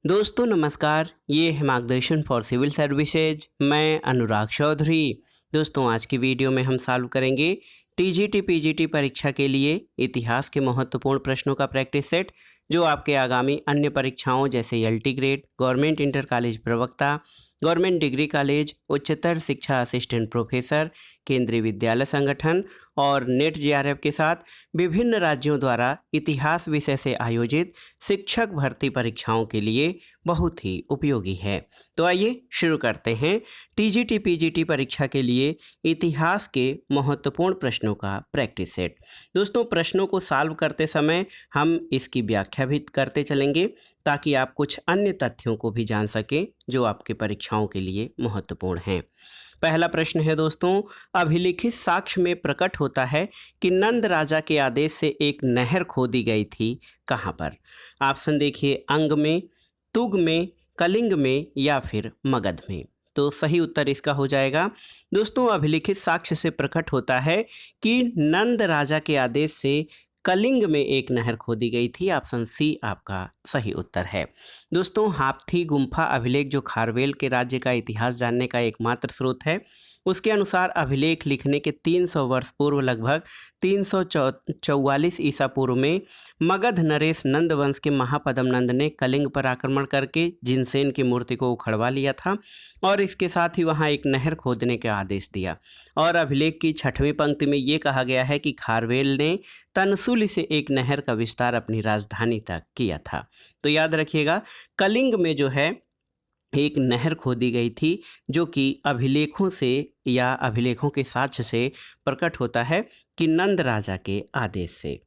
दोस्तों नमस्कार, ये है मार्गदर्शन फॉर सिविल सर्विसेज। मैं अनुराग चौधरी। दोस्तों आज की वीडियो में हम सॉल्व करेंगे टीजीटी पीजीटी परीक्षा के लिए इतिहास के महत्वपूर्ण प्रश्नों का प्रैक्टिस सेट, जो आपके आगामी अन्य परीक्षाओं जैसे LT grade, government inter college प्रवक्ता, गवर्नमेंट डिग्री कॉलेज, उच्चतर शिक्षा असिस्टेंट प्रोफेसर, केंद्रीय विद्यालय संगठन और नेट जेआरएफ के साथ विभिन्न राज्यों द्वारा इतिहास विषय से आयोजित शिक्षक भर्ती परीक्षाओं के लिए बहुत ही उपयोगी है। तो आइए शुरू करते हैं टीजीटी पीजीटी परीक्षा के लिए इतिहास के महत्वपूर्ण प्रश्नों का प्रैक्टिस सेट। दोस्तों प्रश्नों को सॉल्व करते समय हम इसकी व्याख्या भी करते चलेंगे, ताकि आप कुछ अन्य तथ्यों को भी जान सकें जो आपके परीक्षाओं के लिए महत्वपूर्ण हैं। पहला प्रश्न है दोस्तों, अभिलिखित साक्ष्य में प्रकट होता है कि नंद राजा के आदेश से एक नहर खोदी गई थी, कहाँ पर? ऑप्शन देखिए, अंग में, तुग में, कलिंग में या फिर मगध में। तो सही उत्तर इसका हो जाएगा दोस्तों, अभिलिखित साक्ष्य से प्रकट होता है कि नंद राजा के आदेश से कलिंग में एक नहर खोदी गई थी। ऑप्शन सी आपका सही उत्तर है। दोस्तों हाथी गुम्फा अभिलेख, जो खारवेल के राज्य का इतिहास जानने का एकमात्र स्रोत है, उसके अनुसार अभिलेख लिखने के 300 वर्ष पूर्व लगभग 344 ईसा पूर्व में मगध नरेश नंद वंश के महापद्म नंद ने कलिंग पर आक्रमण करके जिनसेन की मूर्ति को उखड़वा लिया था और इसके साथ ही वहां एक नहर खोदने का आदेश दिया। और अभिलेख की 6वीं पंक्ति में ये कहा गया है कि खारवेल ने तनसुली से एक नहर का विस्तार अपनी राजधानी तक किया था। तो याद रखिएगा, कलिंग में जो है एक नहर खोदी गई थी, जो कि अभिलेखों से या अभिलेखों के साक्ष्य से प्रकट होता है कि नंद राजा के आदेश से।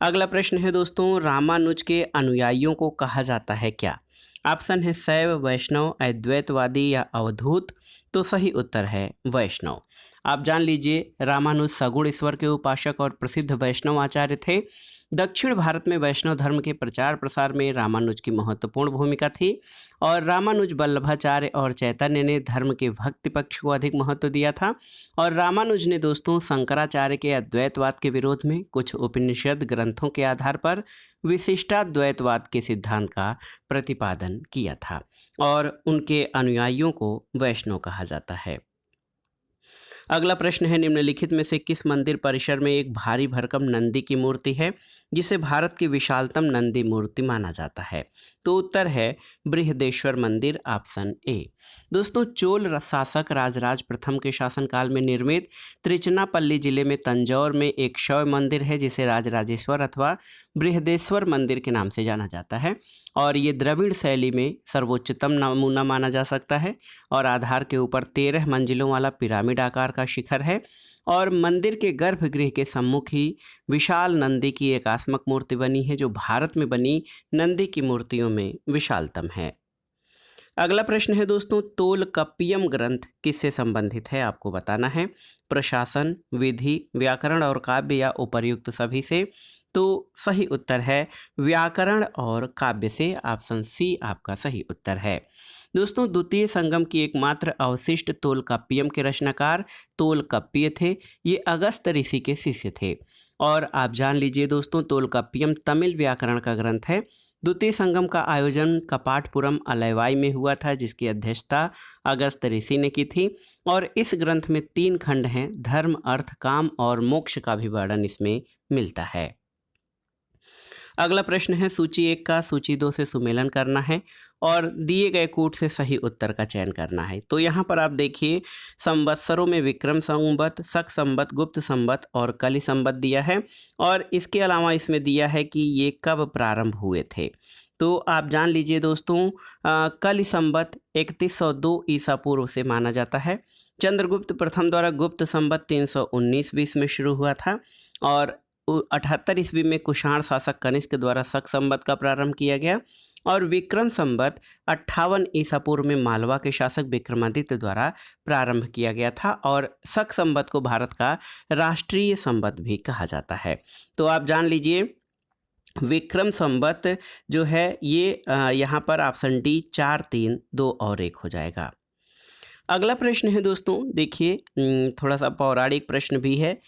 अगला प्रश्न है दोस्तों, रामानुज के अनुयायियों को कहा जाता है क्या? ऑप्शन है शैव, वैष्णव, अद्वैतवादी या अवधूत। तो सही उत्तर है वैष्णव। आप जान लीजिए, रामानुज सगुण ईश्वर के उपासक और प्रसिद्ध वैष्णव आचार्य थे। दक्षिण भारत में वैष्णव धर्म के प्रचार प्रसार में रामानुज की महत्वपूर्ण भूमिका थी और रामानुज वल्लभाचार्य और चैतन्य ने धर्म के भक्ति पक्ष को अधिक महत्व दिया था। और रामानुज ने दोस्तों शंकराचार्य के अद्वैतवाद के विरोध में कुछ उपनिषद ग्रंथों के आधार पर विशिष्टाद्वैतवाद के सिद्धांत का प्रतिपादन किया था और उनके अनुयायियों को वैष्णव कहा जाता है। अगला प्रश्न है, निम्नलिखित में से किस मंदिर परिसर में एक भारी भरकम नंदी की मूर्ति है, जिसे भारत की विशालतम नंदी मूर्ति माना जाता है? तो उत्तर है बृहदेश्वर मंदिर, ऑप्शन ए। दोस्तों चोल शासक राजराज प्रथम के शासनकाल में निर्मित त्रिचनापल्ली जिले में तंजौर में एक शैव मंदिर है, जिसे राजराजेश्वर अथवा बृहदेश्वर मंदिर के नाम से जाना जाता है। और ये द्रविड़ शैली में सर्वोच्चतम नमूना माना जा सकता है और आधार के ऊपर 13 मंजिलों वाला पिरामिड आकार का शिखर है और मंदिर के गर्भगृह के सम्मुख ही विशाल नंदी की एकात्मक मूर्ति बनी है, जो भारत में बनी नंदी की मूर्तियों में विशालतम है। अगला प्रश्न है दोस्तों, तोलकप्पियम ग्रंथ किससे संबंधित है? आपको बताना है। प्रशासन, विधि, व्याकरण और काव्य या उपर्युक्त सभी से? तो सही उत्तर है व्याकरण और काव्य से। ऑप्शन सी आपका सही उत्तर है। दोस्तों द्वितीय संगम की एकमात्र अवशिष्ट तोलकाप्पियम के रचनाकार तोलकाप्पिय थे। ये अगस्त ऋषि के शिष्य थे। और आप जान लीजिए दोस्तों, तोलकाप्पियम तमिल व्याकरण का ग्रंथ है। द्वितीय संगम का आयोजन कपाटपुरम अलैवाई में हुआ था, जिसकी अध्यक्षता अगस्त ऋषि ने की थी। और इस ग्रंथ में 3 खंड हैं, धर्म, अर्थ, काम और मोक्ष का भी वर्णन इसमें मिलता है। अगला प्रश्न है, सूची 1 का सूची 2 से सुमेलन करना है और दिए गए कूट से सही उत्तर का चयन करना है। तो यहाँ पर आप देखिए, संवत्सरों में विक्रम संवत, शक संवत, गुप्त संवत और कलि संवत दिया है और इसके अलावा इसमें दिया है कि ये कब प्रारंभ हुए थे। तो आप जान लीजिए दोस्तों, कलि संवत 3102 ईसा पूर्व से माना जाता है। चंद्रगुप्त प्रथम द्वारा गुप्त संवत 319 बीस में शुरू हुआ था और 78 ईस्वी में कुषाण शासक कनिष्क द्वारा शक संवत का प्रारंभ किया गया और विक्रम संवत 58 ईसा पूर्व में मालवा के शासक विक्रमादित्य द्वारा प्रारंभ किया गया था और शक संवत को भारत का राष्ट्रीय संवत भी कहा जाता है। तो आप जान लीजिए, विक्रम संवत जो है ये यहाँ पर ऑप्शन डी 4, 3, 2 और 1 हो जाएगा। अगला प्रश्न है दोस्तों, देखिए थोड़ा सा पौराणिक प्रश्न भी है।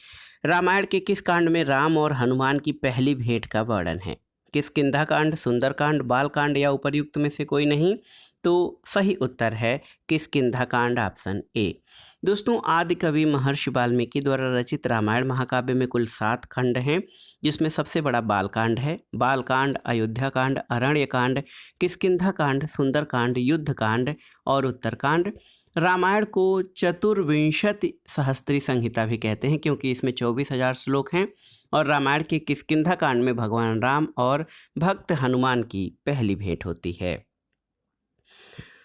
रामायण के किस कांड में राम और हनुमान की पहली भेंट का वर्णन है? किष्किंधा कांड, सुंदरकांड, बालकांड या उपर्युक्त में से कोई नहीं। तो सही उत्तर है किष्किंधा कांड, ऑप्शन ए। दोस्तों, आदि कवि महर्षि वाल्मीकि द्वारा रचित रामायण महाकाव्य में कुल 7 खंड हैं, जिसमें सबसे बड़ा बालकांड है। बालकांड, अयोध्या कांड, अरण्य कांड, किष्किंधा कांड, सुंदरकांड, युद्ध कांड और उत्तरकांड। रामायण को चतुर्विंशति सहस्त्री संहिता भी कहते हैं, क्योंकि इसमें 24,000 श्लोक हैं। और रामायण के किष्किंधा कांड में भगवान राम और भक्त हनुमान की पहली भेंट होती है।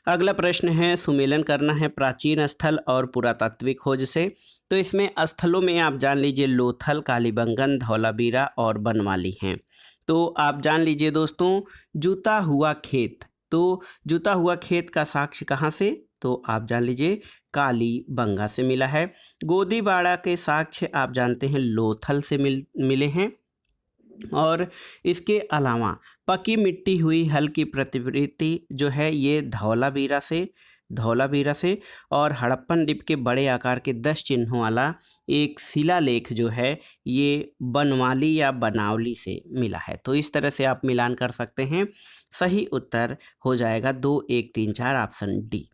अगला प्रश्न है, सुमेलन करना है प्राचीन स्थल और पुरातात्विक खोज से। तो इसमें स्थलों में आप जान लीजिए लोथल, कालीबंगन, धौलावीरा और बनवाली हैं। तो आप जान लीजिए दोस्तों, जूता हुआ खेत। तो जूता हुआ खेत का साक्ष्य कहाँ से? तो आप जान लीजिए कालीबंगा से मिला है। गोदीबाड़ा के साक्ष्य आप जानते हैं लोथल से मिले हैं। और इसके अलावा पकी मिट्टी हुई हल की प्रतिकृति जो है ये धौलावीरा से और हड़प्पन द्वीप के बड़े आकार के 10 चिन्हों वाला एक शिलालेख जो है ये बनवाली या बनावली से मिला है। तो इस तरह से आप मिलान कर सकते हैं। सही उत्तर हो जाएगा 2, 1, 3, 4, ऑप्शन डी।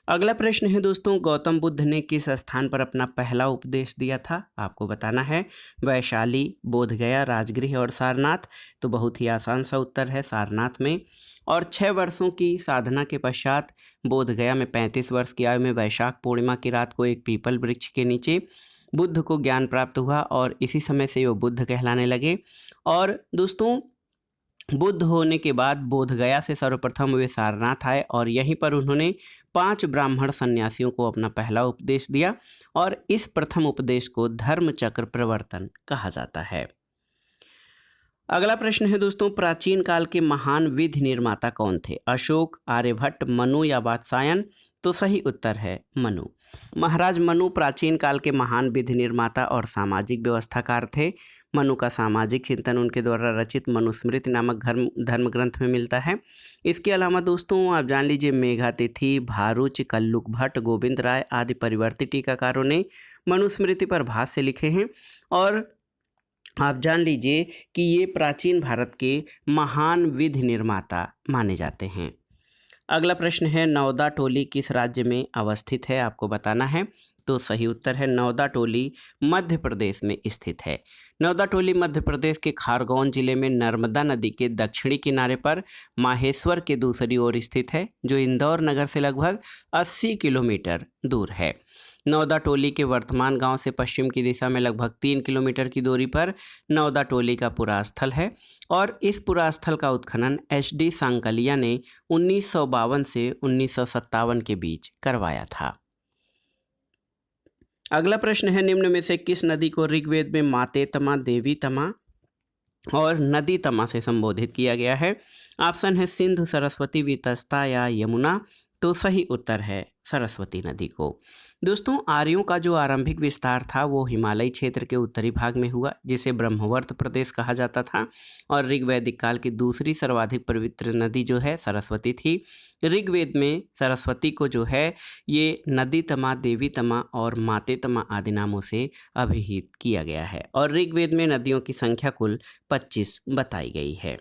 अगला प्रश्न है दोस्तों, गौतम बुद्ध ने किस स्थान पर अपना पहला उपदेश दिया था? आपको बताना है। वैशाली, बोधगया, राजगृह और सारनाथ। तो बहुत ही आसान सा उत्तर है सारनाथ में। और 6 वर्षों की साधना के पश्चात बोधगया में 35 वर्ष की आयु में वैशाख पूर्णिमा की रात को एक पीपल वृक्ष के नीचे बुद्ध को ज्ञान प्राप्त हुआ और इसी समय से वो बुद्ध कहलाने लगे। और दोस्तों, बुद्ध होने के बाद बोधगया से सर्वप्रथम वे सारनाथ आए और यहीं पर उन्होंने 5 ब्राह्मण सन्यासियों को अपना पहला उपदेश दिया और इस प्रथम उपदेश को धर्म चक्र प्रवर्तन कहा जाता है। अगला प्रश्न है दोस्तों, प्राचीन काल के महान विधि निर्माता कौन थे? अशोक, आर्यभट्ट, मनु या वात्सायन? तो सही उत्तर है मनु। महाराज मनु प्राचीन काल के महान विधि निर्माता और सामाजिक व्यवस्थाकार थे। मनु का सामाजिक चिंतन उनके द्वारा रचित मनुस्मृति नामक धर्म ग्रंथ में मिलता है। इसके अलावा दोस्तों आप जान लीजिए मेघातिथि, भारूच, कल्लुक भट्ट, गोविंद राय आदि परिवर्तित टीकाकारों ने मनुस्मृति पर भाष्य लिखे हैं और आप जान लीजिए कि ये प्राचीन भारत के महान विधि निर्माता माने जाते हैं। अगला प्रश्न है, नौदा टोली किस राज्य में अवस्थित है? आपको बताना है। तो सही उत्तर है नौदा टोली मध्य प्रदेश में स्थित है। नौदा टोली मध्य प्रदेश के खारगोन जिले में नर्मदा नदी के दक्षिणी किनारे पर माहेश्वर के दूसरी ओर स्थित है, जो इंदौर नगर से लगभग 80 किलोमीटर दूर है। नौदा टोली के वर्तमान गांव से पश्चिम की दिशा में लगभग 3 किलोमीटर की दूरी पर नौदा टोली का पुरास्थल है और इस पुरास्थल का उत्खनन HD सांकलिया ने 1952 से 1957 के बीच करवाया था। अगला प्रश्न है, निम्न में से किस नदी को ऋग्वेद में माते तमा, देवी तमा और नदी तमा से संबोधित किया गया है? ऑप्शन है सिंधु, सरस्वती, वितस्ता या यमुना। तो सही उत्तर है सरस्वती नदी को। दोस्तों, आर्यों का जो आरंभिक विस्तार था वो हिमालयी क्षेत्र के उत्तरी भाग में हुआ, जिसे ब्रह्मवर्त प्रदेश कहा जाता था और ऋग्वैदिक काल की दूसरी सर्वाधिक पवित्र नदी जो है सरस्वती थी। ऋग्वेद में सरस्वती को जो है ये नदी तमा, देवी तमा और माते तमा आदि नामों से अभिहित किया गया है और ऋग्वेद में नदियों की संख्या कुल 25 बताई गई है।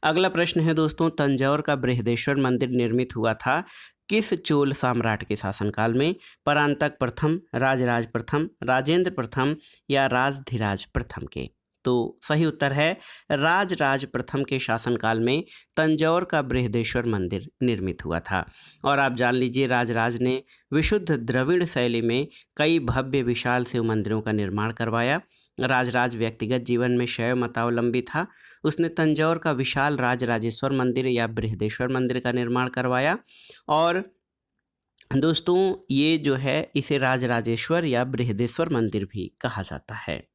अगला प्रश्न है दोस्तों, तंजौर का बृहदेश्वर मंदिर निर्मित हुआ था किस चोल सम्राट के शासनकाल में? परांतक प्रथम, राजराज प्रथम, राजेंद्र प्रथम या राजधिराज प्रथम के? तो सही उत्तर है राजराज प्रथम के शासनकाल में तंजौर का बृहदेश्वर मंदिर निर्मित हुआ था। और आप जान लीजिए राजराज ने विशुद्ध द्रविड़ शैली में कई भव्य विशाल शिव मंदिरों का निर्माण करवाया। राजराज व्यक्तिगत जीवन में शैव मतावलंबी था। उसने तंजौर का विशाल राजराजेश्वर मंदिर या बृहदेश्वर मंदिर का निर्माण करवाया और दोस्तों ये जो है इसे राजराजेश्वर या बृहदेश्वर मंदिर भी कहा जाता है।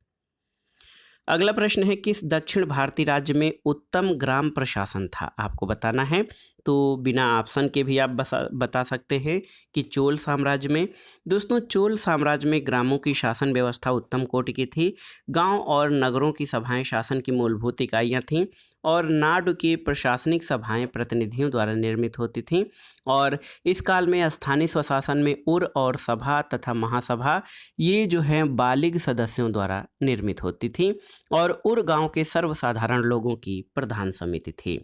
अगला प्रश्न है, किस दक्षिण भारतीय राज्य में उत्तम ग्राम प्रशासन था? आपको बताना है। तो बिना ऑप्शन के भी आप बता सकते हैं कि चोल साम्राज्य में। दोस्तों, चोल साम्राज्य में ग्रामों की शासन व्यवस्था उत्तम कोटि की थी। गांव और नगरों की सभाएं शासन की मूलभूत इकाइयां थीं और नाडु की प्रशासनिक सभाएं प्रतिनिधियों द्वारा निर्मित होती थीं। और इस काल में स्थानीय स्वशासन में उर और सभा तथा महासभा ये जो है बालिग सदस्यों द्वारा निर्मित होती थी और उर गांव के सर्वसाधारण लोगों की प्रधान समिति थी।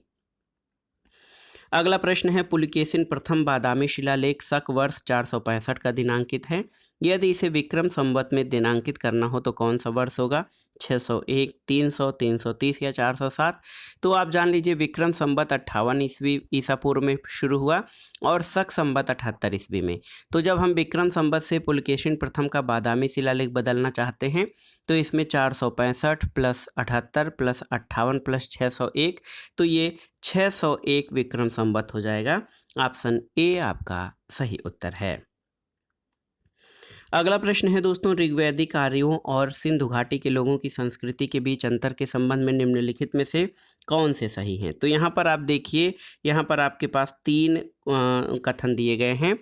अगला प्रश्न है, पुलकेशिन प्रथम बादामी शिलालेख शक वर्ष 465 का दिनांकित है। यदि इसे विक्रम संवत में दिनांकित करना हो तो कौन सा वर्ष होगा? 601, 300, 330 या 407? तो आप जान लीजिए विक्रम संवत 58 ईस्वी ईसा पूर्व में शुरू हुआ और शक संवत 78 ईस्वी में। तो जब हम विक्रम संवत से पुलकेशिन प्रथम का बादामी शिलालेख बदलना चाहते हैं तो इसमें 465 प्लस 78 प्लस 58 प्लस 601, तो ये 601 विक्रम संवत हो जाएगा। ऑप्शन ए आपका सही उत्तर है। अगला प्रश्न है दोस्तों, ऋग्वैदिक आर्यों और सिंधु घाटी के लोगों की संस्कृति के बीच अंतर के संबंध में निम्नलिखित में से कौन से सही हैं? तो यहाँ पर आप देखिए, यहाँ पर आपके पास 3 कथन दिए गए हैं,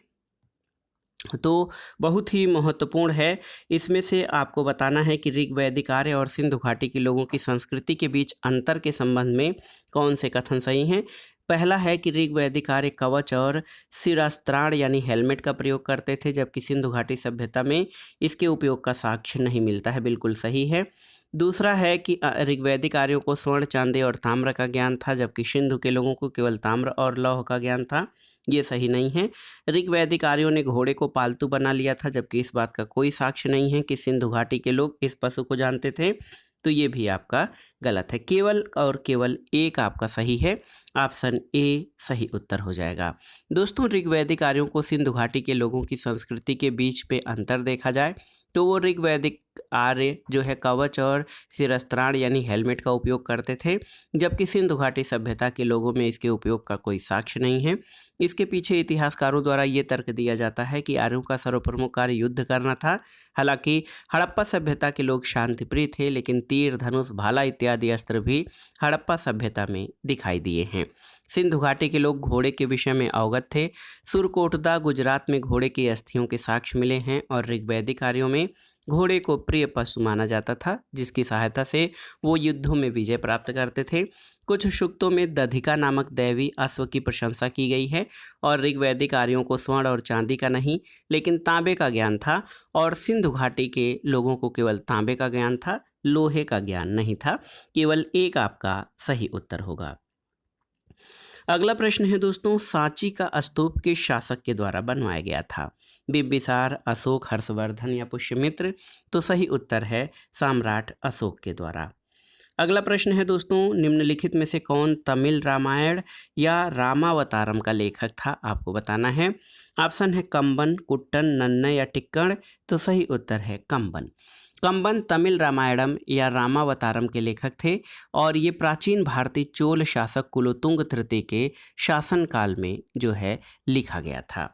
तो बहुत ही महत्वपूर्ण है। इसमें से आपको बताना है कि ऋग्वैदिक आर्य और सिंधु घाटी के लोगों की संस्कृति के बीच अंतर के संबंध में कौन से कथन सही हैं। पहला है कि ऋग्वैदिक आर्य कवच और शिरस्त्राण यानी हेलमेट का प्रयोग करते थे, जबकि सिंधु घाटी सभ्यता में इसके उपयोग का साक्ष्य नहीं मिलता है, बिल्कुल सही है। दूसरा है कि ऋग्वैदिक आर्यों को स्वर्ण, चांदी और ताम्र का ज्ञान था, जबकि सिंधु के लोगों को केवल ताम्र और लौह का ज्ञान था, ये सही नहीं है। ऋग्वैदिक आर्यों ने घोड़े को पालतू बना लिया था, जबकि इस बात का कोई साक्ष्य नहीं है कि सिंधु घाटी के लोग इस पशु को जानते थे, तो ये भी आपका गलत है। केवल और केवल एक आपका सही है, ऑप्शन ए सही उत्तर हो जाएगा। दोस्तों, ऋग्वैदिक आर्यों को सिंधु घाटी के लोगों की संस्कृति के बीच पे अंतर देखा जाए तो वो ऋग्वैदिक आर्य जो है कवच और शिरस्त्राण यानी हेलमेट का उपयोग करते थे, जबकि सिंधु घाटी सभ्यता के लोगों में इसके उपयोग का कोई साक्ष्य नहीं है। इसके पीछे इतिहासकारों द्वारा ये तर्क दिया जाता है कि आर्यों का सर्वप्रमुख कार्य युद्ध करना था। हालांकि हड़प्पा सभ्यता के लोग शांतिप्रिय थे, लेकिन तीर, धनुष, भाला इत्यादि अस्त्र भी हड़प्पा सभ्यता में दिखाई दिए हैं। सिंधु घाटी के लोग घोड़े के विषय में अवगत थे। सुरकोटदा गुजरात में घोड़े की अस्थियों के साक्ष्य मिले हैं और ऋग्वैदिक आर्यों में घोड़े को प्रिय पशु माना जाता था, जिसकी सहायता से वो युद्धों में विजय प्राप्त करते थे। कुछ सूक्तों में दधिका नामक दैवी अश्व की प्रशंसा की गई है और ऋग्वैदिक आर्यों को स्वर्ण और चांदी का नहीं लेकिन तांबे का ज्ञान था और सिंधु घाटी के लोगों को केवल तांबे का ज्ञान था, लोहे का ज्ञान नहीं था। केवल एक आपका सही उत्तर होगा। अगला प्रश्न है दोस्तों, सांची का स्तूप किस शासक के द्वारा बनवाया गया था? बिंबिसार, अशोक, हर्षवर्धन या पुष्यमित्र? तो सही उत्तर है सम्राट अशोक के द्वारा। अगला प्रश्न है दोस्तों, निम्नलिखित में से कौन तमिल रामायण या रामावतारम का लेखक था? आपको बताना है। ऑप्शन है कंबन, कुट्टन, नन्ना या टिक्कण? तो सही उत्तर है कंबन। कंबन तमिल रामायणम या रामावतारम के लेखक थे और ये प्राचीन भारतीय चोल शासक कुलोतुंग तृतीय के शासनकाल में जो है लिखा गया था।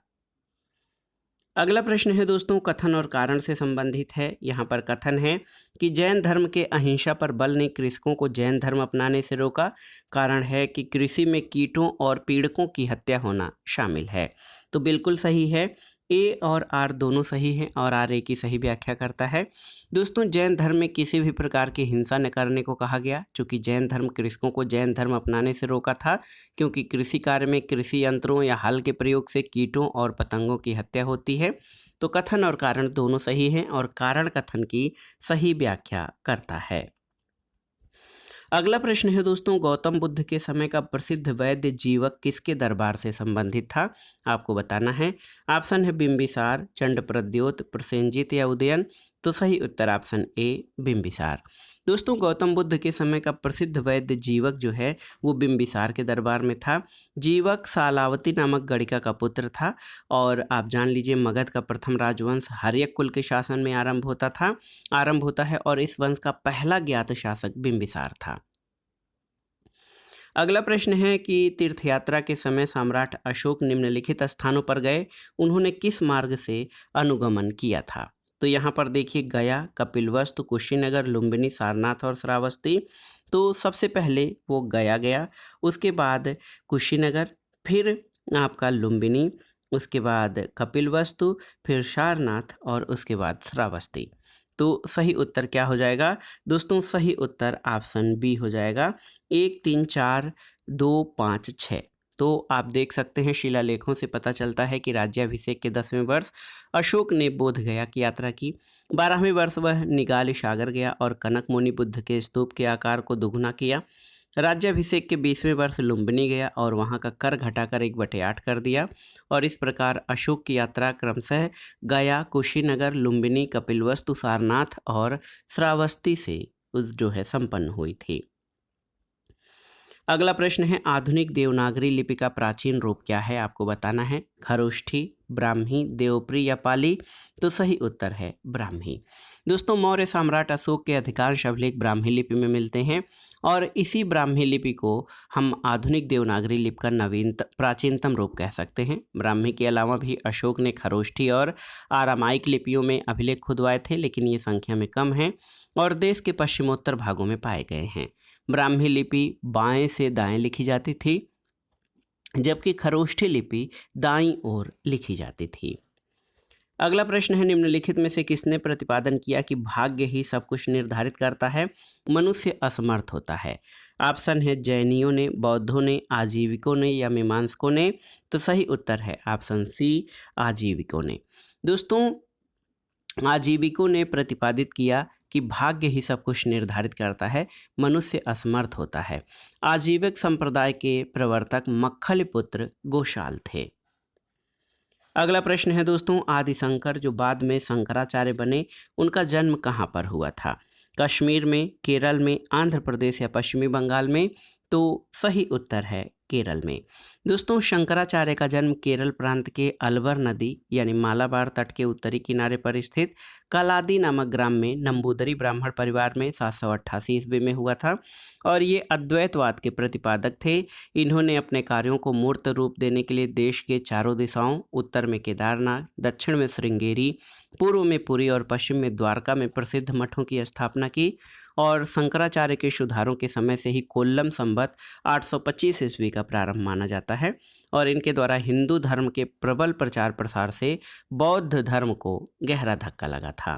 अगला प्रश्न है दोस्तों, कथन और कारण से संबंधित है। यहाँ पर कथन है कि जैन धर्म के अहिंसा पर बल ने कृषकों को जैन धर्म अपनाने से रोका। कारण है कि कृषि में कीटों और पीड़कों की हत्या होना शामिल है। तो बिल्कुल सही है, ए और आर दोनों सही हैं और आर ए की सही व्याख्या करता है। दोस्तों, जैन धर्म में किसी भी प्रकार की हिंसा न करने को कहा गया, क्योंकि जैन धर्म कृषकों को जैन धर्म अपनाने से रोका था, क्योंकि कृषि कार्य में कृषि यंत्रों या हल के प्रयोग से कीटों और पतंगों की हत्या होती है। तो कथन और कारण दोनों सही हैं और कारण कथन की सही व्याख्या करता है। अगला प्रश्न है दोस्तों, गौतम बुद्ध के समय का प्रसिद्ध वैद्य जीवक किसके दरबार से संबंधित था? आपको बताना है। ऑप्शन है बिंबिसार, चंडप्रद्योत, प्रसेनजीत या उदयन? तो सही उत्तर ऑप्शन ए बिंबिसार। दोस्तों, गौतम बुद्ध के समय का प्रसिद्ध वैद्य जीवक जो है वो बिंबिसार के दरबार में था। जीवक सालावती नामक गणिका का पुत्र था और आप जान लीजिए मगध का प्रथम राजवंश हर्यक कुल के शासन में आरंभ होता है और इस वंश का पहला ज्ञात शासक बिंबिसार था। अगला प्रश्न है कि तीर्थयात्रा के समय सम्राट अशोक निम्नलिखित स्थानों पर गए, उन्होंने किस मार्ग से अनुगमन किया था? तो यहाँ पर देखिए गया, कपिलवस्तु, कुशीनगर, लुम्बिनी, सारनाथ और श्रावस्ती। तो सबसे पहले वो गया गया, उसके बाद कुशीनगर, फिर आपका लुम्बिनी, उसके बाद कपिलवस्तु, फिर सारनाथ और उसके बाद श्रावस्ती। तो सही उत्तर क्या हो जाएगा दोस्तों? सही उत्तर ऑप्शन बी हो जाएगा 1 3 4 2 5 6। तो आप देख सकते हैं शिलालेखों से पता चलता है कि राज्याभिषेक के 10वें वर्ष अशोक ने बोध गया की यात्रा की। 12वें वर्ष वह निगाल सागर गया और कनक मुनि बुद्ध के स्तूप के आकार को दोगुना किया। राज्याभिषेक के 20वें वर्ष लुम्बिनी गया और वहां का कर घटाकर 1/8 कर दिया। और इस प्रकार अशोक की यात्रा क्रमशः गया, कुशीनगर, लुम्बिनी, कपिलवस्तु, सारनाथ और श्रावस्ती से जो है संपन्न हुई थी। अगला प्रश्न है आधुनिक देवनागरी लिपि का प्राचीन रूप क्या है? आपको बताना है। खरोष्ठी, ब्राह्मी, देवप्री या पाली? तो सही उत्तर है ब्राह्मी। दोस्तों मौर्य सम्राट अशोक के अधिकांश अभिलेख ब्राह्मी लिपि में मिलते हैं और इसी ब्राह्मी लिपि को हम आधुनिक देवनागरी लिपि का प्राचीनतम रूप कह सकते हैं। ब्राह्मी के अलावा भी अशोक ने खरोष्ठी और आरामाइक लिपियों में अभिलेख खुदवाए थे, लेकिन ये संख्या में कम हैं और देश के पश्चिमोत्तर भागों में पाए गए हैं। ब्राह्मी लिपि बाएं से दाएं लिखी जाती थी, जबकि खरोष्ठी लिपि दाईं ओर लिखी जाती थी। अगला प्रश्न है निम्नलिखित में से किसने प्रतिपादन किया कि भाग्य ही सब कुछ निर्धारित करता है, मनुष्य असमर्थ होता है? ऑप्शन है जैनियों ने, बौद्धों ने, आजीविकों ने या मीमांसकों ने? तो सही उत्तर है ऑप्शन सी आजीविकों ने। दोस्तों आजीविकों ने प्रतिपादित किया कि भाग्य ही सब कुछ निर्धारित करता है, मनुष्य असमर्थ होता है। आजीविक संप्रदाय के प्रवर्तक मक्खलिपुत्र गोशाल थे। अगला प्रश्न है दोस्तों आदिशंकर जो बाद में शंकराचार्य बने, उनका जन्म कहाँ पर हुआ था? कश्मीर में, केरल में, आंध्र प्रदेश या पश्चिमी बंगाल में? तो सही उत्तर है केरल में। दोस्तों शंकराचार्य का जन्म केरल प्रांत के अलवर नदी यानी मालाबार तट के उत्तरी किनारे पर स्थित कलादी नामक ग्राम में नंबूदरी ब्राह्मण परिवार में 788 ईस्वी में हुआ था और ये अद्वैतवाद के प्रतिपादक थे। इन्होंने अपने कार्यों को मूर्त रूप देने के लिए देश के चारों दिशाओं, उत्तर में केदारनाथ, दक्षिण में श्रृंगेरी, पूर्व में पुरी और पश्चिम में द्वारका में प्रसिद्ध मठों की स्थापना की। और शंकराचार्य के सुधारों के समय से ही कोल्लम संवत 825 ईस्वी का प्रारंभ माना जाता है और इनके द्वारा हिंदू धर्म के प्रबल प्रचार प्रसार से बौद्ध धर्म को गहरा धक्का लगा था।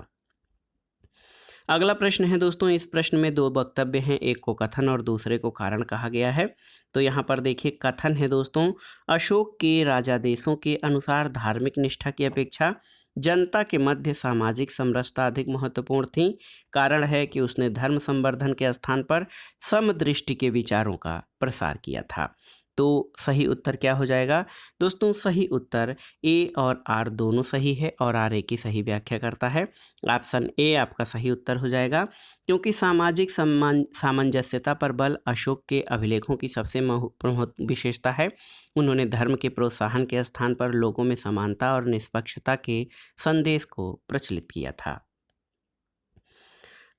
अगला प्रश्न है दोस्तों इस प्रश्न में दो वक्तव्य हैं, एक को कथन और दूसरे को कारण कहा गया है। तो यहाँ पर देखिए कथन है दोस्तों, अशोक के राजादेशों के अनुसार धार्मिक निष्ठा की अपेक्षा जनता के मध्य सामाजिक समरसता अधिक महत्वपूर्ण थी। कारण है कि उसने धर्म संवर्धन के स्थान पर समदृष्टि के विचारों का प्रसार किया था। तो सही उत्तर क्या हो जाएगा दोस्तों? सही उत्तर ए और आर दोनों सही है और आर ए की सही व्याख्या करता है। ऑप्शन ए आपका सही उत्तर हो जाएगा, क्योंकि सामाजिक सामंजस्यता पर बल अशोक के अभिलेखों की सबसे प्रमुख विशेषता है। उन्होंने धर्म के प्रोत्साहन के स्थान पर लोगों में समानता और निष्पक्षता के संदेश को प्रचलित किया था।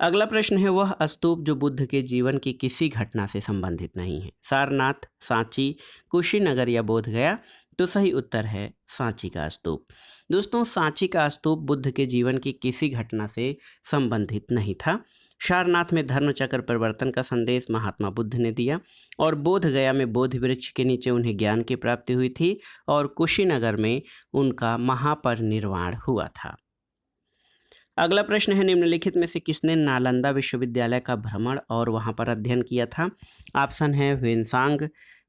अगला प्रश्न है वह स्तूप जो बुद्ध के जीवन की किसी घटना से संबंधित नहीं है, सारनाथ, सांची, कुशीनगर या बोध गया? तो सही उत्तर है सांची का स्तूप। दोस्तों सांची का स्तूप बुद्ध के जीवन की किसी घटना से संबंधित नहीं था। सारनाथ में धर्मचक्र परिवर्तन का संदेश महात्मा बुद्ध ने दिया और बोध गया में बोध वृक्ष के नीचे उन्हें ज्ञान की प्राप्ति हुई थी और कुशीनगर में उनका महापरिनिर्वाण हुआ था। अगला प्रश्न है निम्नलिखित में से किसने नालंदा विश्वविद्यालय का भ्रमण और वहां पर अध्ययन किया था? ऑप्शन है ह्वेनसांग,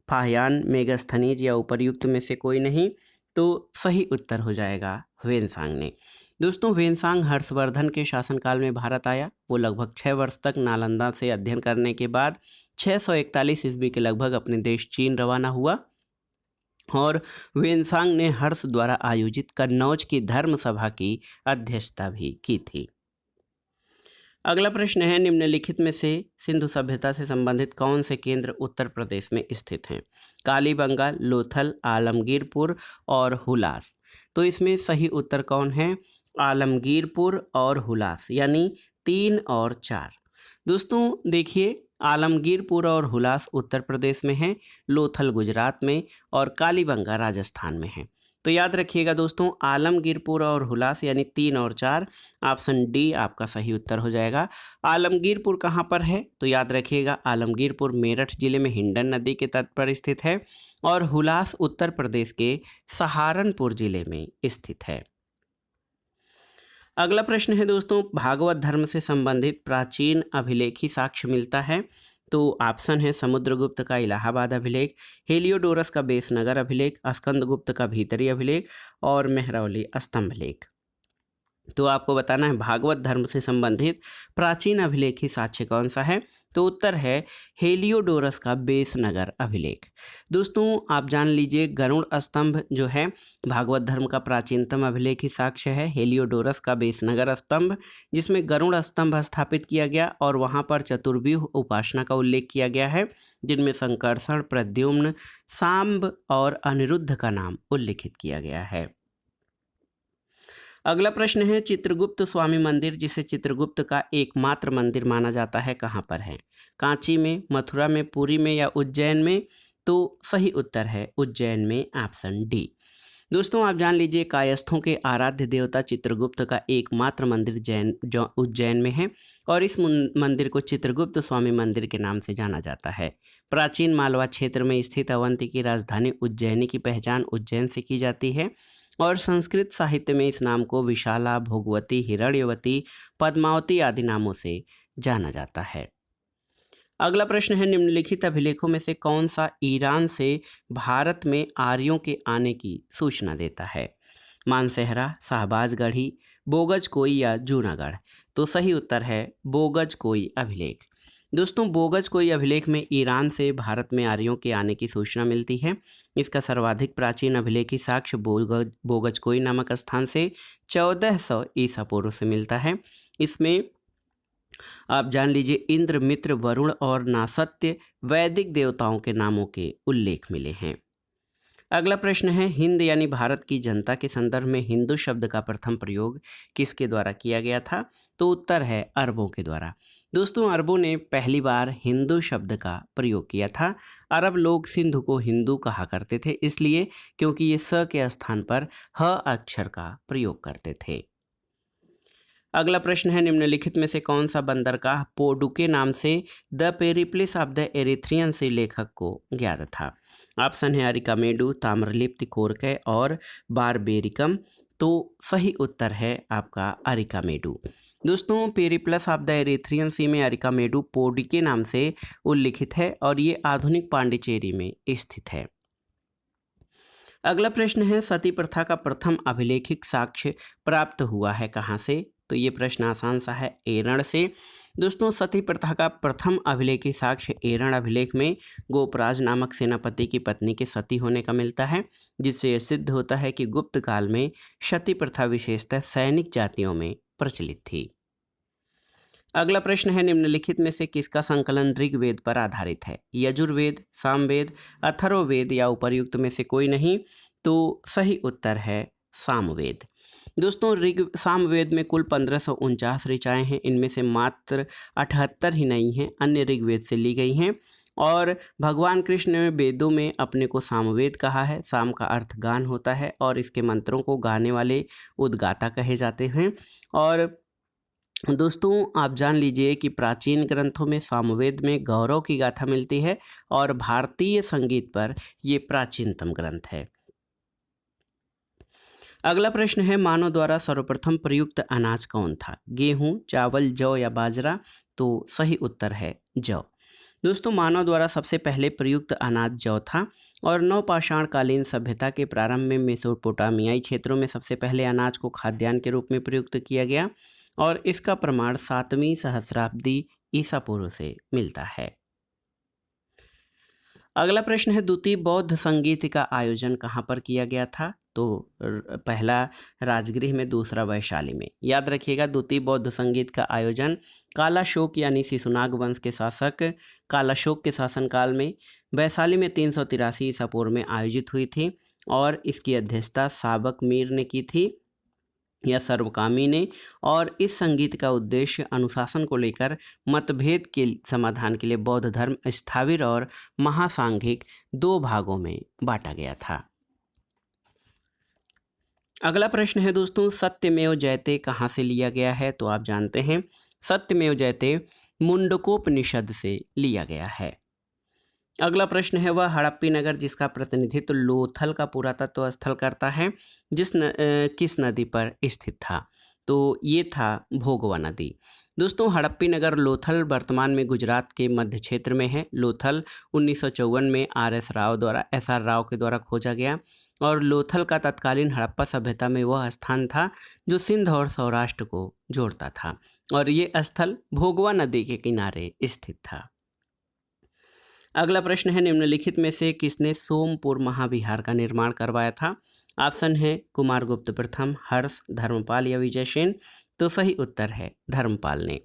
फाहियान, मेगास्थनीज या उपर्युक्त में से कोई नहीं। तो सही उत्तर हो जाएगा ह्वेनसांग ने। दोस्तों ह्वेनसांग हर्षवर्धन के शासनकाल में भारत आया। वो लगभग 6 वर्ष तक नालंदा से अध्ययन करने के बाद 641 ईस्वी के लगभग अपने देश चीन रवाना हुआ और ह्वेनसांग ने हर्ष द्वारा आयोजित कन्नौज की धर्म सभा की अध्यक्षता भी की थी। अगला प्रश्न है निम्नलिखित में से सिंधु सभ्यता से संबंधित कौन से केंद्र उत्तर प्रदेश में स्थित हैं? कालीबंगा, लोथल, आलमगीरपुर और हुलास। तो इसमें सही उत्तर कौन है? आलमगीरपुर और हुलास, यानी 3 और 4। दोस्तों देखिए आलमगीरपुर और हुलास उत्तर प्रदेश में है, लोथल गुजरात में और कालीबंगा राजस्थान में है। तो याद रखिएगा दोस्तों आलमगीरपुर और हुलास यानी 3 और 4, ऑप्शन डी आपका सही उत्तर हो जाएगा। आलमगीरपुर कहाँ पर है? तो याद रखिएगा आलमगीरपुर मेरठ जिले में हिंडन नदी के तट पर स्थित है और हुलास उत्तर प्रदेश के सहारनपुर जिले में स्थित है। अगला प्रश्न है दोस्तों, भागवत धर्म से संबंधित प्राचीन अभिलेखी साक्ष्य मिलता है। तो ऑप्शन है समुद्रगुप्त का इलाहाबाद अभिलेख, हेलियोडोरस का बेसनगर अभिलेख, स्कंदगुप्त का भीतरी अभिलेख और मेहरौली स्तंभ लेख। तो आपको बताना है भागवत धर्म से संबंधित प्राचीन अभिलेखी साक्ष्य कौन सा है। तो उत्तर है हेलियोडोरस का बेसनगर अभिलेख। दोस्तों आप जान लीजिए, गरुड़ स्तंभ जो है भागवत धर्म का प्राचीनतम अभिलेखी साक्ष्य है, हेलियोडोरस का बेसनगर स्तंभ, जिसमें गरुड़ स्तंभ स्थापित किया गया और वहां पर चतुर्व्यूह उपासना का उल्लेख किया गया है, जिनमें संकर्षण, प्रद्युम्न, सांब और अनिरुद्ध का नाम उल्लिखित किया गया है। अगला प्रश्न है, चित्रगुप्त स्वामी मंदिर, जिसे चित्रगुप्त का एकमात्र मंदिर माना जाता है, कहाँ पर है? कांची में, मथुरा में, पुरी में या उज्जैन में? तो सही उत्तर है उज्जैन में, ऑप्शन डी। दोस्तों आप जान लीजिए, कायस्थों के आराध्य देवता चित्रगुप्त का एकमात्र मंदिर उज्जैन में है और इस मंदिर को चित्रगुप्त स्वामी मंदिर के नाम से जाना जाता है। प्राचीन मालवा क्षेत्र में स्थित अवंती की राजधानी उज्जैनी की पहचान उज्जैन से की जाती है और संस्कृत साहित्य में इस नाम को विशाला, भोगवती, हिरण्यवती, पद्मावती आदि नामों से जाना जाता है। अगला प्रश्न है, निम्नलिखित अभिलेखों में से कौन सा ईरान से भारत में आर्यों के आने की सूचना देता है? मानसेहरा, शाहबाजगढ़ी, बोगजकोई या जूनागढ़? तो सही उत्तर है बोगजकोई अभिलेख। दोस्तों बोगजकोई अभिलेख में ईरान से भारत में आर्यों के आने की सूचना मिलती है। इसका सर्वाधिक प्राचीन अभिलेखी साक्ष्य बोगजकोई नामक स्थान से 1400 ईसा पूर्व से मिलता है। इसमें आप जान लीजिए, इंद्र, मित्र, वरुण और नासत्य वैदिक देवताओं के नामों के उल्लेख मिले हैं। अगला प्रश्न है, हिंद यानी भारत की जनता के संदर्भ में हिंदू शब्द का प्रथम प्रयोग किसके द्वारा किया गया था? तो उत्तर है अरबों के द्वारा। दोस्तों अरबों ने पहली बार हिंदू शब्द का प्रयोग किया था। अरब लोग सिंधु को हिंदू कहा करते थे, इसलिए क्योंकि ये स के स्थान पर ह अक्षर का प्रयोग करते थे। अगला प्रश्न है, निम्नलिखित में से कौन सा बंदरगाह पोडुके नाम से द पेरिप्लिस ऑफ द एरिथ्रियन सी लेखक को ज्ञात था? ऑप्शन है अरिकामेडू, ताम्रलिप्ति, कोरकै और बारबेरिकम। तो सही उत्तर है आपका अरिकामेडू। दोस्तों पेरिप्लस ऑफ द एरिथ्रियन सी में अरिकामेडू पोडुके नाम से उल्लिखित है और ये आधुनिक पांडिचेरी में स्थित है। अगला प्रश्न है, सती प्रथा का प्रथम अभिलेखिक साक्ष्य प्राप्त हुआ है कहाँ से? तो ये प्रश्न आसान सा है, एरण से। दोस्तों सती प्रथा का प्रथम अभिलेखी साक्ष्य एरण अभिलेख में गोपराज नामक सेनापति की पत्नी के सती होने का मिलता है, जिससे यह सिद्ध होता है कि गुप्त काल में सती प्रथा विशेषतः सैनिक जातियों में प्रचलित थी। अगला प्रश्न है, निम्नलिखित में से किसका संकलन ऋग्वेद पर आधारित है? यजुर्वेद, सामवेद, अथर्ववेद या उपर्युक्त में से कोई नहीं? तो सही उत्तर है सामवेद। दोस्तों सामवेद में कुल 1549 ऋचाएँ हैं, इनमें से मात्र 78 ही नहीं हैं, अन्य ऋग्वेद से ली गई हैं। और भगवान कृष्ण ने वेदों में अपने को सामवेद कहा है। साम का अर्थ गान होता है और इसके मंत्रों को गाने वाले उद्गाता कहे जाते हैं। और दोस्तों आप जान लीजिए कि प्राचीन ग्रंथों में सामवेद में गौरव की गाथा मिलती है और भारतीय संगीत पर ये प्राचीनतम ग्रंथ है। अगला प्रश्न है, मानव द्वारा सर्वप्रथम प्रयुक्त अनाज कौन था? गेहूं, चावल, जौ या बाजरा? तो सही उत्तर है जौ। दोस्तों मानव द्वारा सबसे पहले प्रयुक्त अनाज जौ था और नवपाषाण कालीन सभ्यता के प्रारंभ में मेसोपोटामियाई क्षेत्रों में सबसे पहले अनाज को खाद्यान्न के रूप में प्रयुक्त किया गया और इसका प्रमाण 7वीं सहस्राब्दी ईसा पूर्व से मिलता है। अगला प्रश्न है, द्वितीय बौद्ध संगीत का आयोजन कहाँ पर किया गया था? तो पहला राजगृह में, दूसरा वैशाली में। याद रखिएगा, द्वितीय बौद्ध संगीत का आयोजन कालाशोक यानी शिशुनाग वंश के शासक कालाशोक के शासनकाल में वैशाली में 383 ईसा पूर्व में आयोजित हुई थी और इसकी अध्यक्षता साबक मीर ने की थी या सर्वकामी ने। और इस संगीत का उद्देश्य अनुशासन को लेकर मतभेद के समाधान के लिए बौद्ध धर्म स्थाविर और महासांघिक 2 भागों में बांटा गया था। अगला प्रश्न है दोस्तों, सत्यमेव जयते कहाँ से लिया गया है? तो आप जानते हैं सत्यमेव जयते मुंडकोपनिषद से लिया गया है। अगला प्रश्न है, वह हड़प्पी नगर जिसका प्रतिनिधित्व लोथल का पुरातत्व स्थल करता है किस नदी पर स्थित था? तो ये था भोगवा नदी। दोस्तों हड़प्पी नगर लोथल वर्तमान में गुजरात के मध्य क्षेत्र में है। लोथल 1954 में SR राव के द्वारा खोजा गया और लोथल का तत्कालीन हड़प्पा सभ्यता में वह स्थान था जो सिंध और सौराष्ट्र को जोड़ता था और ये स्थल भोगवा नदी के किनारे स्थित था। अगला प्रश्न है, निम्नलिखित में से किसने सोमपुर महाविहार का निर्माण करवाया था? ऑप्शन है कुमारगुप्त प्रथम, हर्ष, धर्मपाल या विजयसेन। तो सही उत्तर है धर्मपाल ने।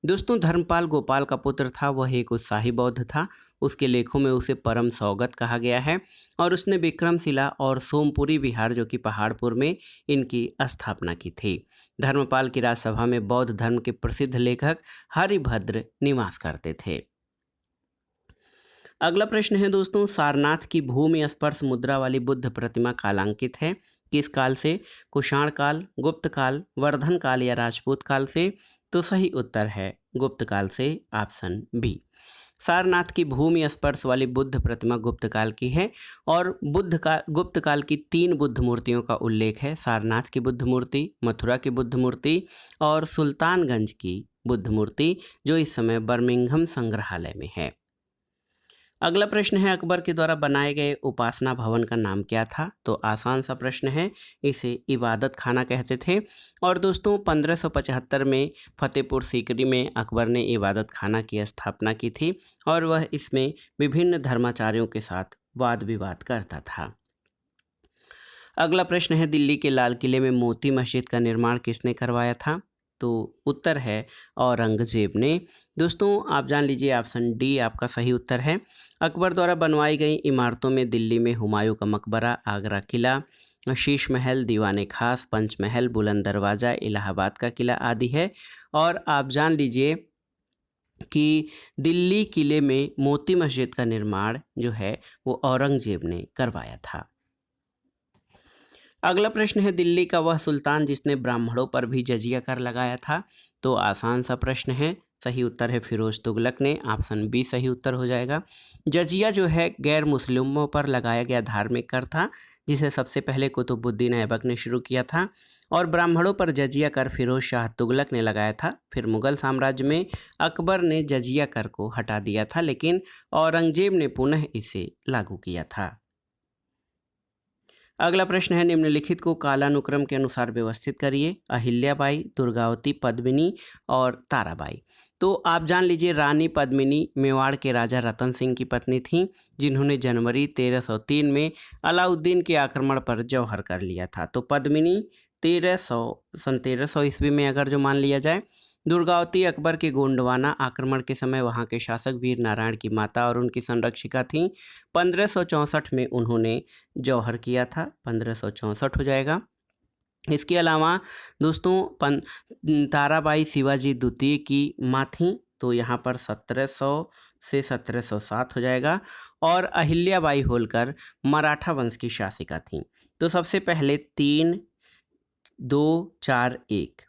दोस्तों धर्मपाल गोपाल का पुत्र था, वह एक उत्साही बौद्ध था। उसके लेखों में उसे परम सौगत कहा गया है और उसने विक्रमशिला और सोमपुरी विहार जो कि पहाड़पुर में इनकी स्थापना की थी। धर्मपाल की राजसभा में बौद्ध धर्म के प्रसिद्ध लेखक हरिभद्र निवास करते थे। अगला प्रश्न है दोस्तों, सारनाथ की भूमि स्पर्श मुद्रा वाली बुद्ध प्रतिमा कालांकित है किस काल से? कुषाण काल, गुप्त काल, वर्धन काल या राजपूत काल से? तो सही उत्तर है गुप्त काल से, ऑप्शन बी। सारनाथ की भूमि स्पर्श वाली बुद्ध प्रतिमा गुप्त काल की है और गुप्त काल की 3 बुद्ध मूर्तियों का उल्लेख है। सारनाथ की बुद्ध मूर्ति, मथुरा की बुद्ध मूर्ति और सुल्तानगंज की बुद्ध मूर्ति जो इस समय बर्मिंघम संग्रहालय में है। अगला प्रश्न है, अकबर के द्वारा बनाए गए उपासना भवन का नाम क्या था? तो आसान सा प्रश्न है, इसे इबादत खाना कहते थे। और दोस्तों 1575 में फतेहपुर सीकरी में अकबर ने इबादत खाना की स्थापना की थी और वह इसमें विभिन्न धर्माचार्यों के साथ वाद विवाद करता था। अगला प्रश्न है, दिल्ली के लाल किले में मोती मस्जिद का निर्माण किसने करवाया था? तो उत्तर है औरंगजेब ने। दोस्तों आप जान लीजिए ऑप्शन डी आपका सही उत्तर है। अकबर द्वारा बनवाई गई इमारतों में दिल्ली में हुमायूं का मकबरा, आगरा किला, शीश महल, दीवाने खास, पंचमहल, बुलंद दरवाज़ा, इलाहाबाद का किला आदि है। और आप जान लीजिए कि दिल्ली किले में मोती मस्जिद का निर्माण जो है वो औरंगजेब ने करवाया था। अगला प्रश्न है, दिल्ली का वह सुल्तान जिसने ब्राह्मणों पर भी जजिया कर लगाया था? तो आसान सा प्रश्न है, सही उत्तर है फिरोज तुगलक ने, ऑप्शन बी सही उत्तर हो जाएगा। जजिया जो है गैर मुस्लिमों पर लगाया गया धार्मिक कर था जिसे सबसे पहले कुतुबुद्दीन ऐबक ने शुरू किया था और ब्राह्मणों पर जजिया कर फिरोज शाह तुगलक ने लगाया था। फिर मुगल साम्राज्य में अकबर ने जजिया कर को हटा दिया था लेकिन औरंगजेब ने पुनः इसे लागू किया था। अगला प्रश्न है, निम्नलिखित को कालानुक्रम के अनुसार व्यवस्थित करिए। अहिल्याबाई, दुर्गावती, पद्मिनी और ताराबाई। तो आप जान लीजिए रानी पद्मिनी मेवाड़ के राजा रतन सिंह की पत्नी थीं जिन्होंने जनवरी 1303 में अलाउद्दीन के आक्रमण पर जौहर कर लिया था। तो पद्मिनी 1300 ईस्वी में अगर जो मान लिया जाए। दुर्गावती अकबर के गोंडवाना आक्रमण के समय वहां के शासक वीर नारायण की माता और उनकी संरक्षिका थीं। 1564 में उन्होंने जौहर किया था, 1564 हो जाएगा। इसके अलावा दोस्तों ताराबाई शिवाजी द्वितीय की माँ थीं, तो यहाँ पर 1700 से 1707 हो जाएगा। और अहिल्याबाई होलकर मराठा वंश की शासिका थीं। तो सबसे पहले 3 2 4 1,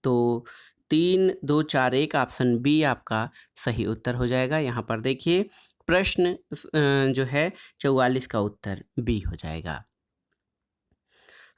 तो 3 2 4 1 ऑप्शन बी आपका सही उत्तर हो जाएगा। यहाँ पर देखिए प्रश्न जो है 44 का उत्तर बी हो जाएगा।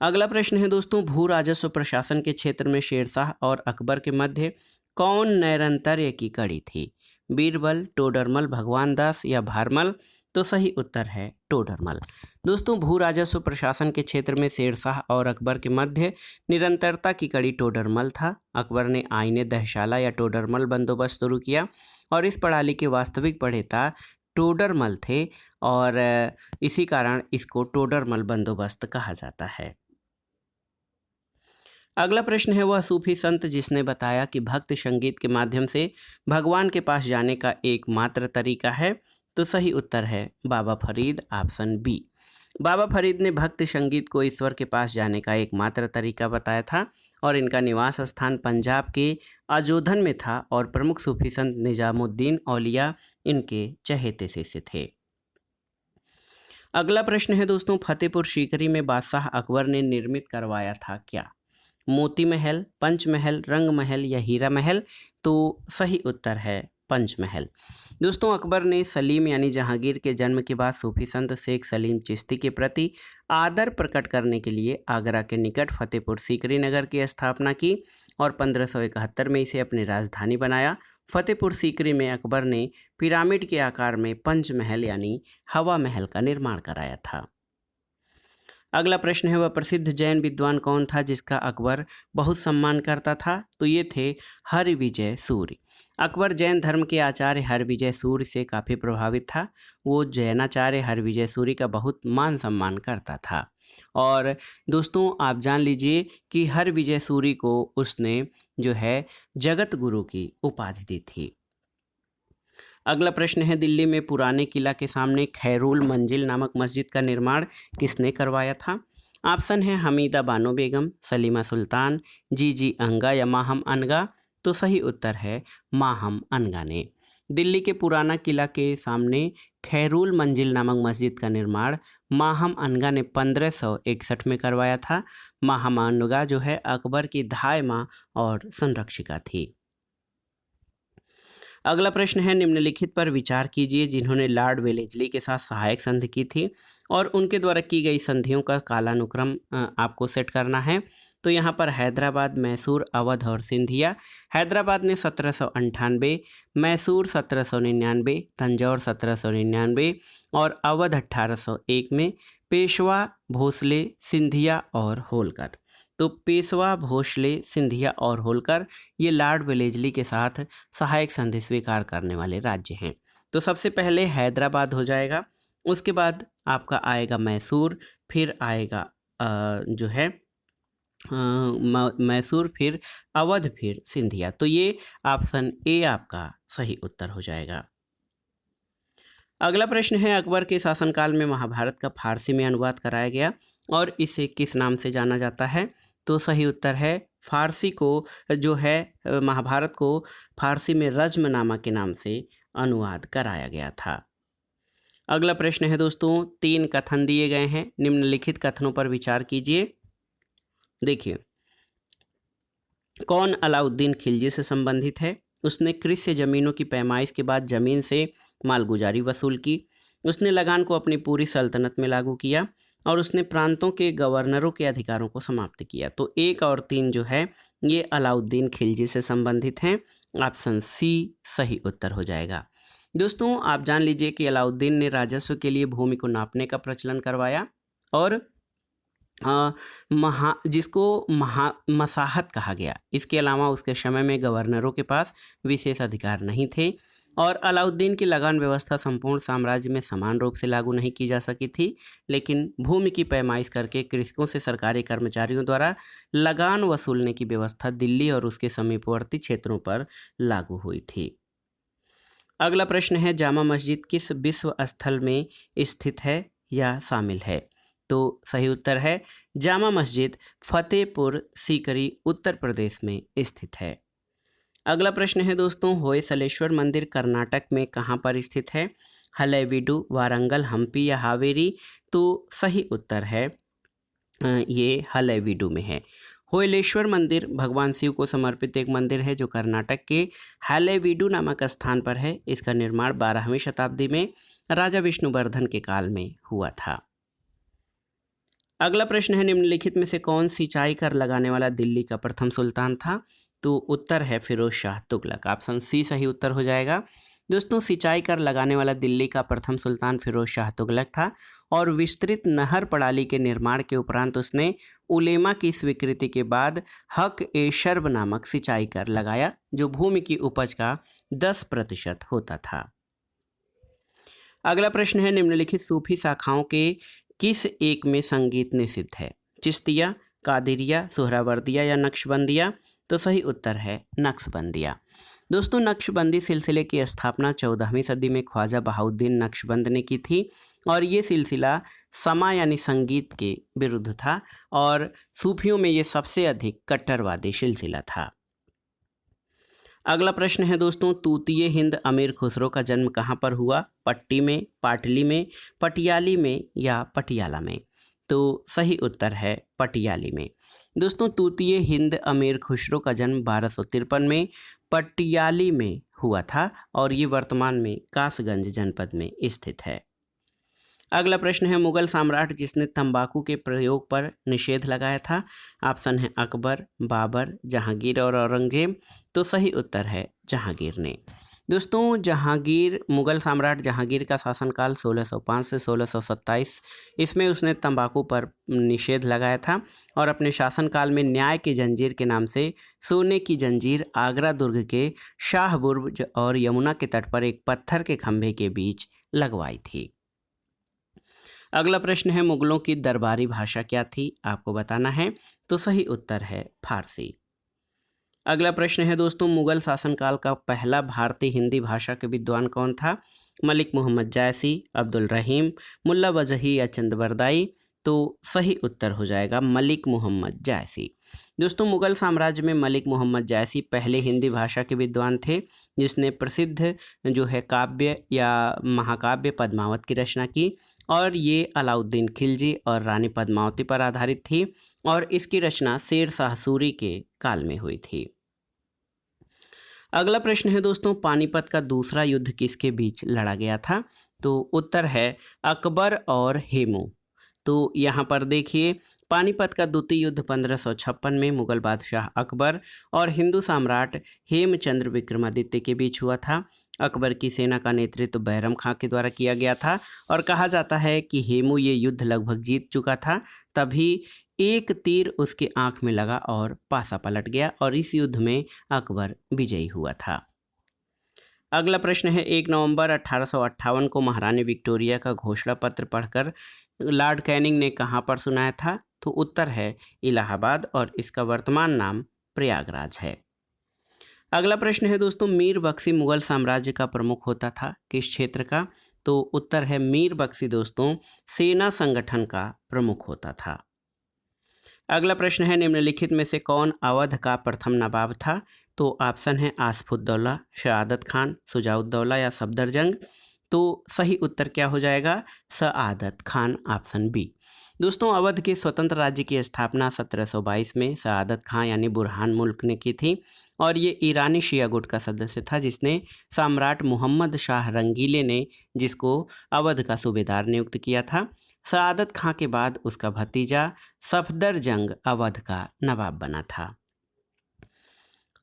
अगला प्रश्न है दोस्तों, भू राजस्व प्रशासन के क्षेत्र में शेरशाह और अकबर के मध्य कौन नैरंतर्य की कड़ी थी? बीरबल, टोडरमल, भगवान दास या भारमल? तो सही उत्तर है टोडरमल। दोस्तों भू राजस्व प्रशासन के क्षेत्र में शेरशाह और अकबर के मध्य निरंतरता की कड़ी टोडरमल था। अकबर ने आईने दहशाला या टोडरमल बंदोबस्त शुरू किया और इस प्रणाली के वास्तविक प्रणेता टोडरमल थे और इसी कारण इसको टोडरमल बंदोबस्त कहा जाता है। अगला प्रश्न है, वह सूफी संत जिसने बताया कि भक्त संगीत के माध्यम से भगवान के पास जाने का एकमात्र तरीका है? तो सही उत्तर है बाबा फरीद, ऑप्शन बी। बाबा फरीद ने भक्त संगीत को ईश्वर के पास जाने का एकमात्र तरीका बताया था और इनका निवास स्थान पंजाब के अजोधन में था और प्रमुख सूफी संत निजामुद्दीन औलिया इनके चहेते शिष्य थे। अगला प्रश्न है दोस्तों, फतेहपुर सीकरी में बादशाह अकबर ने निर्मित करवाया था क्या? मोती महल, पंचमहल, रंग महल या हीरा महल? तो सही उत्तर है पंचमहल। दोस्तों अकबर ने सलीम यानी जहांगीर के जन्म के बाद सूफी संत शेख सलीम चिश्ती के प्रति आदर प्रकट करने के लिए आगरा के निकट फतेहपुर सीकरी नगर की स्थापना की और 1571 में इसे अपनी राजधानी बनाया। फतेहपुर सीकरी में अकबर ने पिरामिड के आकार में पंचमहल यानी हवा महल का निर्माण कराया था। अगला प्रश्न है, वह प्रसिद्ध जैन विद्वान कौन था जिसका अकबर बहुत सम्मान करता था? तो ये थे हरिविजय सूर्य। अकबर जैन धर्म के आचार्य हरिविजय सूर्य से काफ़ी प्रभावित था। वो जैनाचार्य हरिविजय सूर्य का बहुत मान सम्मान करता था। और दोस्तों आप जान लीजिए कि हरिविजय सूर्य को उसने जो है जगत गुरु की उपाधि दी थी। अगला प्रश्न है, दिल्ली में पुराने किला के सामने खैरुल मंजिल नामक मस्जिद का निर्माण किसने करवाया था? ऑप्शन है हमीदा बानो बेगम, सलीमा सुल्तान, जी अंगा या माहम अनगा। तो सही उत्तर है माहम अनगा ने। दिल्ली के पुराना किला के सामने खैरुल मंजिल नामक मस्जिद का निर्माण माहम अनगा ने 1561 में करवाया था। माहम अनगा जो है अकबर की धाय माँ और संरक्षिका थी। अगला प्रश्न है, निम्नलिखित पर विचार कीजिए जिन्होंने लॉर्ड वेलेस्ली के साथ सहायक संधि की थी और उनके द्वारा की गई संधियों का कालानुक्रम आपको सेट करना है। तो यहाँ पर हैदराबाद, मैसूर, अवध और सिंधिया। हैदराबाद ने 1798, मैसूर 1799, तंजौर 1799 और अवध 1801 में। पेशवा, भोसले, सिंधिया और होलकर। तो पेशवा, भोसले, सिंधिया और होलकर ये लॉर्ड वेलेस्ली के साथ सहायक संधि स्वीकार करने वाले राज्य हैं। तो सबसे पहले हैदराबाद हो जाएगा, उसके बाद आपका आएगा मैसूर, फिर आएगा जो है मैसूर, फिर अवध, फिर सिंधिया। तो ये ऑप्शन ए आपका सही उत्तर हो जाएगा। अगला प्रश्न है, अकबर के शासनकाल में महाभारत का फारसी में अनुवाद कराया गया और इसे किस नाम से जाना जाता है? तो सही उत्तर है फारसी को जो है महाभारत को फारसी में रज्मनामा के नाम से अनुवाद कराया गया था। अगला प्रश्न है दोस्तों, 3 कथन दिए गए हैं, निम्नलिखित कथनों पर विचार कीजिए। देखिए, कौन अलाउद्दीन खिलजी से संबंधित है? उसने कृषि जमीनों की पैमाइश के बाद जमीन से मालगुजारी वसूल की। उसने लगान को अपनी पूरी सल्तनत में लागू किया और उसने प्रांतों के गवर्नरों के अधिकारों को समाप्त किया। तो 1 और 3 जो है ये अलाउद्दीन खिलजी से संबंधित हैं। ऑप्शन सी सही उत्तर हो जाएगा। दोस्तों आप जान लीजिए कि अलाउद्दीन ने राजस्व के लिए भूमि को नापने का प्रचलन करवाया और जिसको मसाहत कहा गया। इसके अलावा उसके समय में गवर्नरों के पास विशेष अधिकार नहीं थे और अलाउद्दीन की लगान व्यवस्था संपूर्ण साम्राज्य में समान रूप से लागू नहीं की जा सकी थी, लेकिन भूमि की पैमाइश करके कृषकों से सरकारी कर्मचारियों द्वारा लगान वसूलने की व्यवस्था दिल्ली और उसके समीपवर्ती क्षेत्रों पर लागू हुई थी। अगला प्रश्न है, जामा मस्जिद किस विश्व स्थल में स्थित है या शामिल है? तो सही उत्तर है जामा मस्जिद फतेहपुर सीकरी उत्तर प्रदेश में स्थित है। अगला प्रश्न है दोस्तों, होयसलेश्वर मंदिर कर्नाटक में कहाँ पर स्थित है? हलेबीडु, वारंगल, हम्पी या हावेरी? तो सही उत्तर है ये हलेबीडु में है। होयलेश्वर मंदिर भगवान शिव को समर्पित एक मंदिर है जो कर्नाटक के हलेबीडु नामक स्थान पर है। इसका निर्माण 12वीं शताब्दी में राजा विष्णुवर्धन के काल में हुआ था। अगला प्रश्न है, निम्नलिखित में से कौन सिंचाई कर लगाने वाला दिल्ली का प्रथम सुल्तान था? तो उत्तर है फिरोज शाह तुगलक। ऑप्शन सी सही उत्तर हो जाएगा। दोस्तों सिंचाई कर लगाने वाला दिल्ली का प्रथम सुल्तान फिरोज शाह तुगलक था और विस्तृत नहर प्रणाली के निर्माण के उपरांत उसने उलेमा की स्वीकृति के बाद हक ए शर्ब नामक सिंचाई कर लगाया जो भूमि की उपज का 10% होता था। अगला प्रश्न है, निम्नलिखित सूफी शाखाओं के किस एक में संगीत निषिद्ध है? चिश्तिया, कादिरिया, सोहरावर्दिया या नक्शबंदिया? तो सही उत्तर है नक्शबंदिया। दोस्तों नक्शबंदी सिलसिले की स्थापना 14वीं सदी में ख्वाजा बहाउद्दीन नक्शबंद ने की थी और ये सिलसिला समा यानी संगीत के विरुद्ध था और सूफियों में ये सबसे अधिक कट्टरवादी सिलसिला था। अगला प्रश्न है दोस्तों, तूतीय हिंद अमीर खुसरो का जन्म कहाँ पर हुआ? पट्टी में, पाटली में, पटियाली में या पटियाला में? तो सही उत्तर है पटियाली में। दोस्तों तूतीय हिंद अमीर खुसरो का जन्म 1253 में पटियाली में हुआ था और ये वर्तमान में कासगंज जनपद में स्थित है। अगला प्रश्न है, मुगल सम्राट जिसने तंबाकू के प्रयोग पर निषेध लगाया था। ऑप्शन है अकबर, बाबर, जहांगीर और औरंगजेब। तो सही उत्तर है जहांगीर ने। दोस्तों जहांगीर, मुगल सम्राट जहांगीर का शासनकाल 1605 से 1627, इसमें उसने तंबाकू पर निषेध लगाया था और अपने शासनकाल में न्याय की जंजीर के नाम से सोने की जंजीर आगरा दुर्ग के शाह बुर्ज और यमुना के तट पर एक पत्थर के खंभे के बीच लगवाई थी। अगला प्रश्न है, मुगलों की दरबारी भाषा क्या थी? आपको बताना है। तो सही उत्तर है फारसी। अगला प्रश्न है दोस्तों, मुगल शासनकाल का पहला भारतीय हिंदी भाषा के विद्वान कौन था? मलिक मोहम्मद जायसी, अब्दुल रहीम, मुल्ला वजही या चंदबरदाई। तो सही उत्तर हो जाएगा मलिक मोहम्मद जायसी। दोस्तों मुगल साम्राज्य में मलिक मोहम्मद जायसी पहले हिंदी भाषा के विद्वान थे, जिसने प्रसिद्ध जो है काव्य या महाकाव्य पद्मावत की रचना की और ये अलाउद्दीन खिलजी और रानी पद्मावती पर आधारित थी और इसकी रचना शेर शाह सूरी के काल में हुई थी। अगला प्रश्न है दोस्तों, पानीपत का दूसरा युद्ध किसके बीच लड़ा गया था? तो उत्तर है अकबर और हेमू। तो यहाँ पर देखिए, पानीपत का द्वितीय युद्ध 1556 में मुगल बादशाह अकबर और हिंदू सम्राट हेमचंद्र विक्रमादित्य के बीच हुआ था। अकबर की सेना का नेतृत्व बैरम खां के द्वारा किया गया था और कहा जाता है कि हेमू ये युद्ध लगभग जीत चुका था, तभी एक तीर उसकी आंख में लगा और पासा पलट गया और इस युद्ध में अकबर विजयी हुआ था। अगला प्रश्न है, 1 नवंबर 1858 को महारानी विक्टोरिया का घोषणा पत्र पढ़कर लॉर्ड कैनिंग ने कहाँ पर सुनाया था? तो उत्तर है इलाहाबाद और इसका वर्तमान नाम प्रयागराज है। अगला प्रश्न है दोस्तों, मीर बख्शी मुगल साम्राज्य का प्रमुख होता था किस क्षेत्र का? तो उत्तर है मीर बख्शी दोस्तों सेना संगठन का प्रमुख होता था। अगला प्रश्न है, निम्नलिखित में से कौन अवध का प्रथम नवाब था? तो ऑप्शन है आसफुद्दौला, शहादत खान, शुजाउद्दौला या सफदरजंग। तो सही उत्तर क्या हो जाएगा? Saadat Khan, option B. दोस्तों अवध के स्वतंत्र राज्य की स्थापना 1722 में सआदत खां यानी बुरहान मुल्क ने की थी और ये ईरानी शिया गुट का सदस्य था, जिसने सम्राट मोहम्मद शाह रंगीले ने जिसको अवध का सूबेदार नियुक्त किया था। सआदत खां के बाद उसका भतीजा सफदरजंग अवध का नवाब बना था।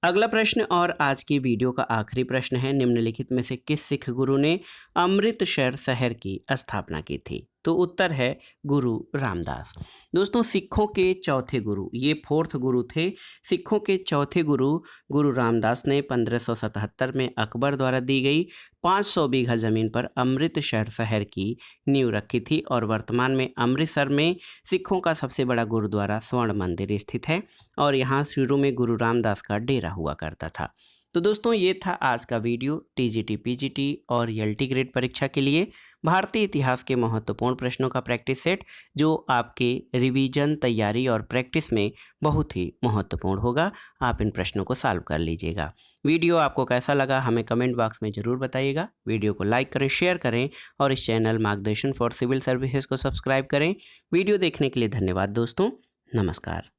अगला प्रश्न और आज की वीडियो का आखिरी प्रश्न है, निम्नलिखित में से किस सिख गुरु ने अमृतसर शहर की स्थापना की थी? तो उत्तर है गुरु रामदास। दोस्तों सिखों के चौथे गुरु, ये 4th गुरु थे। सिखों के चौथे गुरु गुरु रामदास ने 1577 में अकबर द्वारा दी गई 500 बीघा ज़मीन पर अमृतसर शहर की नींव रखी थी और वर्तमान में अमृतसर में सिखों का सबसे बड़ा गुरुद्वारा स्वर्ण मंदिर स्थित है और यहाँ शुरू में गुरु रामदास का डेरा हुआ करता था। तो दोस्तों ये था आज का वीडियो टीजीटी, पीजीटी और एलटी ग्रेड परीक्षा के लिए भारतीय इतिहास के महत्वपूर्ण प्रश्नों का प्रैक्टिस सेट, जो आपके रिवीजन, तैयारी और प्रैक्टिस में बहुत ही महत्वपूर्ण होगा। आप इन प्रश्नों को सॉल्व कर लीजिएगा। वीडियो आपको कैसा लगा हमें कमेंट बॉक्स में ज़रूर बताइएगा। वीडियो को लाइक करें, शेयर करें और इस चैनल मार्गदर्शन फॉर सिविल सर्विसेज को सब्सक्राइब करें। वीडियो देखने के लिए धन्यवाद दोस्तों। नमस्कार।